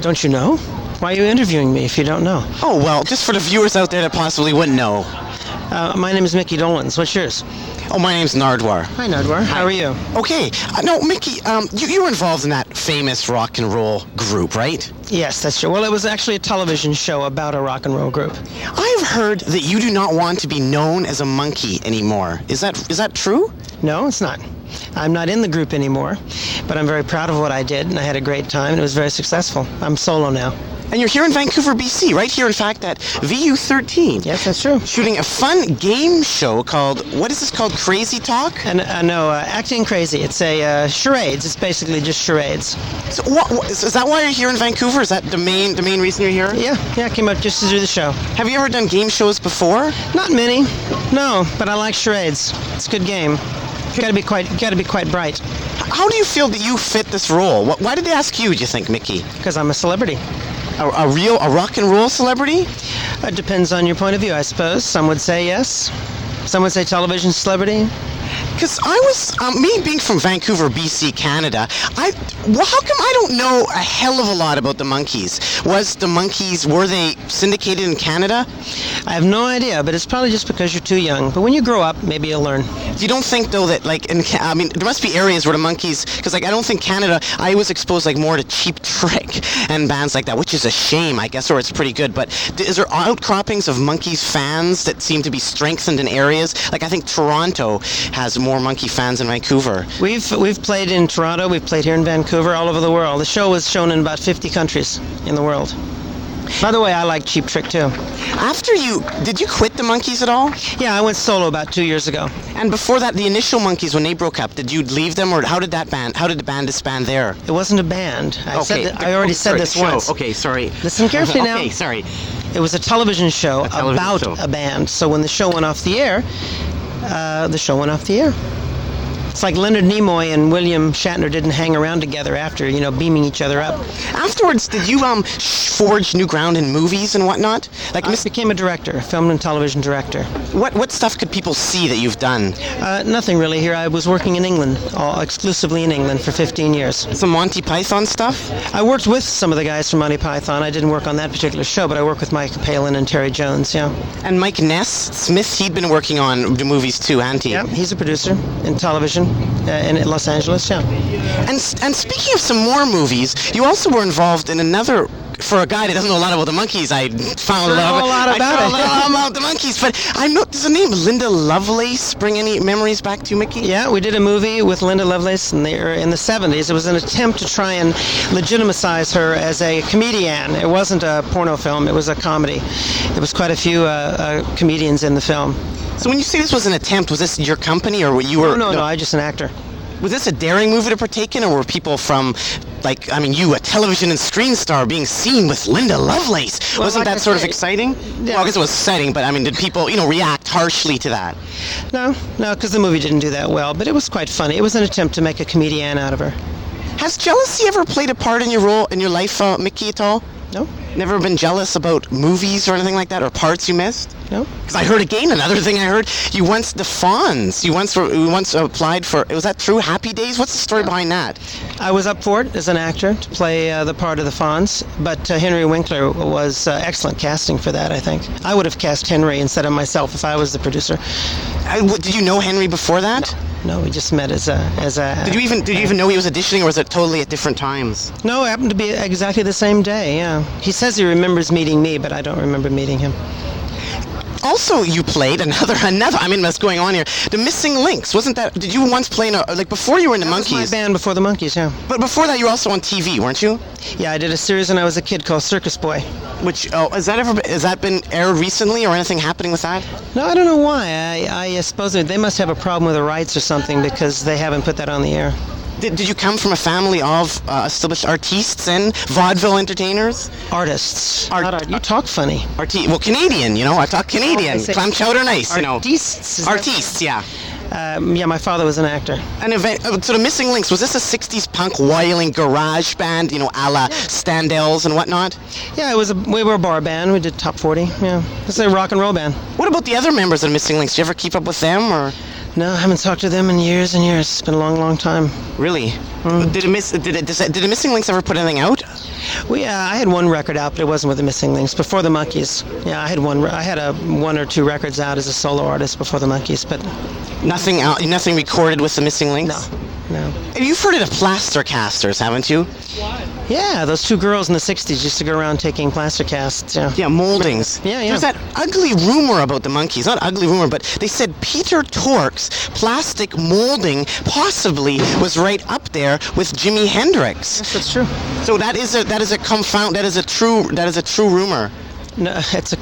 Don't you know? Why are you interviewing me if you don't know? Oh, well, just for the viewers out there that possibly wouldn't know. My name is Micky Dolenz. What's yours? Oh, my name's Nardwuar. Hi, Nardwuar. How are you? Okay. No, Micky, you were involved in that famous rock and roll group, right? Yes, that's true. Well, it was actually a television show about a rock and roll group. I've heard that you do not want to be known as a monkey anymore. Is that true? No, it's not. I'm not in the group anymore, but I'm very proud of what I did, and I had a great time, and it was very successful. I'm solo now. And you're here in Vancouver, BC, right here, in fact, at VU13. Yes, that's true. Shooting a fun game show called, what is this called, Crazy Talk? No, Acting Crazy. It's a charades. It's basically just charades. So is that why you're here in Vancouver? Is that the main reason you're here? Yeah, I came up just to do the show. Have you ever done game shows before? Not many, no, but I like charades. It's a good game. You gotta be quite bright. How do you feel that you fit this role? Why did they ask you, do you think, Micky? Because I'm a celebrity. A rock and roll celebrity? It depends on your point of view, I suppose. Some would say yes. Some would say television celebrity. Because I was, me being from Vancouver, BC, Canada, how come I don't know a hell of a lot about the Monkees? Were they syndicated in Canada? I have no idea, but it's probably just because you're too young. But when you grow up, maybe you'll learn. You don't think, though, that, there must be areas where the Monkees, because, I don't think Canada, I was exposed, more to Cheap Trick and bands like that, which is a shame, I guess, or it's pretty good. But is there outcroppings of Monkees fans that seem to be strengthened in areas? I think Toronto has more Monkey fans than Vancouver. We've played in Toronto, we've played here in Vancouver, all over the world. The show was shown in about 50 countries in the world. By the way, I like Cheap Trick too. Did you quit the Monkees at all? Yeah, I went solo about 2 years ago. And before that, the initial Monkees, when they broke up, did you leave them, or how did the band disband there? It wasn't a band. I already said this once. Okay, sorry. Listen carefully now. Okay, sorry. It was a television show about a band. So when the show went off the air, the show went off the air. It's like Leonard Nimoy and William Shatner didn't hang around together after, beaming each other up. Afterwards, did you forge new ground in movies and whatnot? I became a director, film and television director. What stuff could people see that you've done? Nothing really here. I was working in England, exclusively in England for 15 years. Some Monty Python stuff? I worked with some of the guys from Monty Python. I didn't work on that particular show, but I worked with Mike Palin and Terry Jones, yeah. And Mike Smith, he'd been working on the movies too, hadn't he? Yeah, he's a producer in television. In Los Angeles, yeah. And speaking of some more movies, you also were involved in another. For a guy that doesn't know a lot about the Monkees, I found a lot about the Monkees. But I know, does the name Linda Lovelace bring any memories back to you, Micky? Yeah, we did a movie with Linda Lovelace in the 70s. It was an attempt to try and legitimize her as a comedian. It wasn't a porno film; it was a comedy. There was quite a few comedians in the film. So when you say this was an attempt, was this your company, or you were? No, I'm just an actor. Was this a daring movie to partake in, or were people from, you, a television and screen star, being seen with Linda Lovelace? Well, Wasn't that sort of exciting? Yeah. Well, I guess it was exciting, but did people, react harshly to that? No, because the movie didn't do that well, but it was quite funny. It was an attempt to make a comedian out of her. Has jealousy ever played a part in your role, in your life, Micky, at all? No. Never been jealous about movies or anything like that, or parts you missed? No. Because I heard another thing I heard, you once applied for, was that true, Happy Days? What's the story behind that? I was up for it as an actor to play the part of the Fonz, but Henry Winkler was excellent casting for that, I think. I would have cast Henry instead of myself if I was the producer. Did you know Henry before that? No, we just met as a. Did you even know he was auditioning, or was it totally at different times? No, it happened to be exactly the same day. Yeah, he says he remembers meeting me, but I don't remember meeting him. Also, you played another. What's going on here? The Missing Links, wasn't that? Did you once play before you were in the Monkees? That was my band before the Monkees, yeah. But before that, you were also on TV, weren't you? Yeah, I did a series when I was a kid called Circus Boy. Has that been aired recently, or anything happening with that? No, I don't know why. I suppose they must have a problem with the rights or something because they haven't put that on the air. Did you come from a family of established artistes and vaudeville entertainers? Artists. You talk funny. Canadian, I talk Canadian. Clam chowder nice, Artistes. Artistes, yeah. Yeah, my father was an actor. So the Missing Links, was this a 60s punk wailing garage band, a la Standells and whatnot? Yeah, we were a bar band. We did top 40, yeah. It's a rock and roll band. What about the other members of the Missing Links? Did you ever keep up with them, or...? No, I haven't talked to them in years and years. It's been a long, long time. Really? Did the Missing Links ever put anything out? I had one record out, but it wasn't with the Missing Links. Before the Monkees, yeah, I had one or two records out as a solo artist before the Monkees, but Nothing out, nothing recorded with the Missing Links? no. And you've heard of the Plaster Casters, haven't you? Yeah, those two girls in the '60s used to go around taking plaster casts. Yeah. Yeah, moldings. Yeah. There's that ugly rumor about the Monkees. Not ugly rumor, but they said Peter Tork's plastic molding possibly was right up there with Jimi Hendrix. Yes, that's true. So that is a true rumor. No, it's a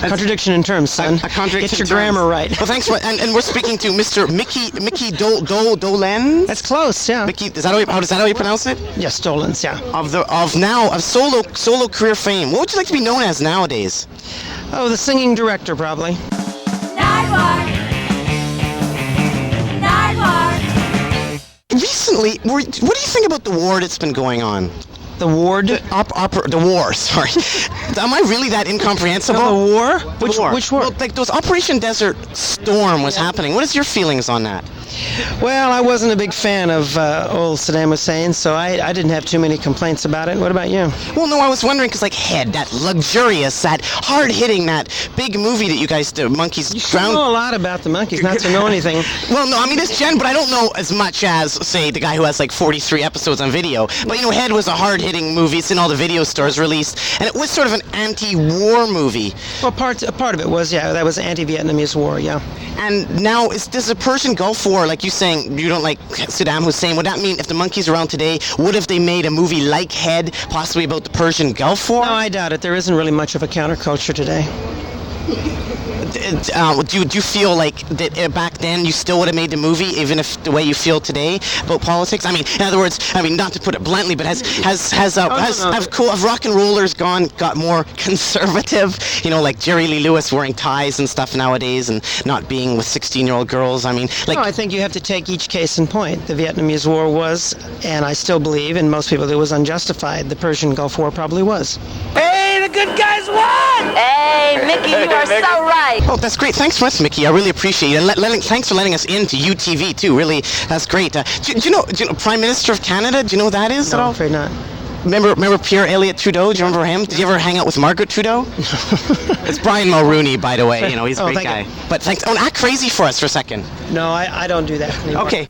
contradiction in terms, son. A contradiction. Get your grammar right. Well, thanks for, and we're speaking to Mr. Micky Dolenz. That's close, yeah. Micky, is that how you pronounce it? Yes, Dolenz, yeah. Of solo career fame. What would you like to be known as nowadays? Oh, the singing director, probably. Nardwuar. Recently, what do you think about the war that's been going on? The ward? The war, sorry. Am I really that incomprehensible? The war? Which war? Well, like those Operation Desert Storm was happening. What is your feelings on that? Well, I wasn't a big fan of old Saddam Hussein, so I didn't have too many complaints about it. What about you? Well, no, I was wondering because, like, Head, that luxurious, that hard-hitting, that big movie that you guys did, Monkeys. You know a lot about the Monkees, not to know anything. Well, no, I mean, it's Jen, but I don't know as much as, say, the guy who has, like, 43 episodes on video. But, Head was a hard-hitting movie. It's in all the video stores released, and it was sort of an anti-war movie. Well, part of it was, yeah, that was anti-Vietnamese war, yeah. And now, does the Persian Gulf War, like you saying, you don't like Saddam Hussein, would that mean if the Monkees were around today, would have they made a movie like Head, possibly about the Persian Gulf War? No, I doubt it. There isn't really much of a counterculture today. Do you feel like that back then you still would have made the movie, even if the way you feel today about politics? I mean, in other words, not to put it bluntly, but have rock and rollers got more conservative? Like Jerry Lee Lewis wearing ties and stuff nowadays, and not being with 16-year-old girls. I mean, like. No, I think you have to take each case in point. The Vietnamese War was, and I still believe, and most people, it was unjustified. The Persian Gulf War probably was. Hey, the good guys won! Hey, Mickey, you are so right. Oh, that's great. Thanks so much, Mickey. I really appreciate it. And thanks for letting us into UTV, too. Really, that's great. Do you know Prime Minister of Canada? Do you know who that is No, at all? I'm afraid not. Remember Pierre Elliott Trudeau? Do you remember him? Did you ever hang out with Margaret Trudeau? It's Brian Mulrooney, by the way. He's a great guy. You. But thanks. Oh, act crazy for us for a second. No, I don't do that anymore. Okay.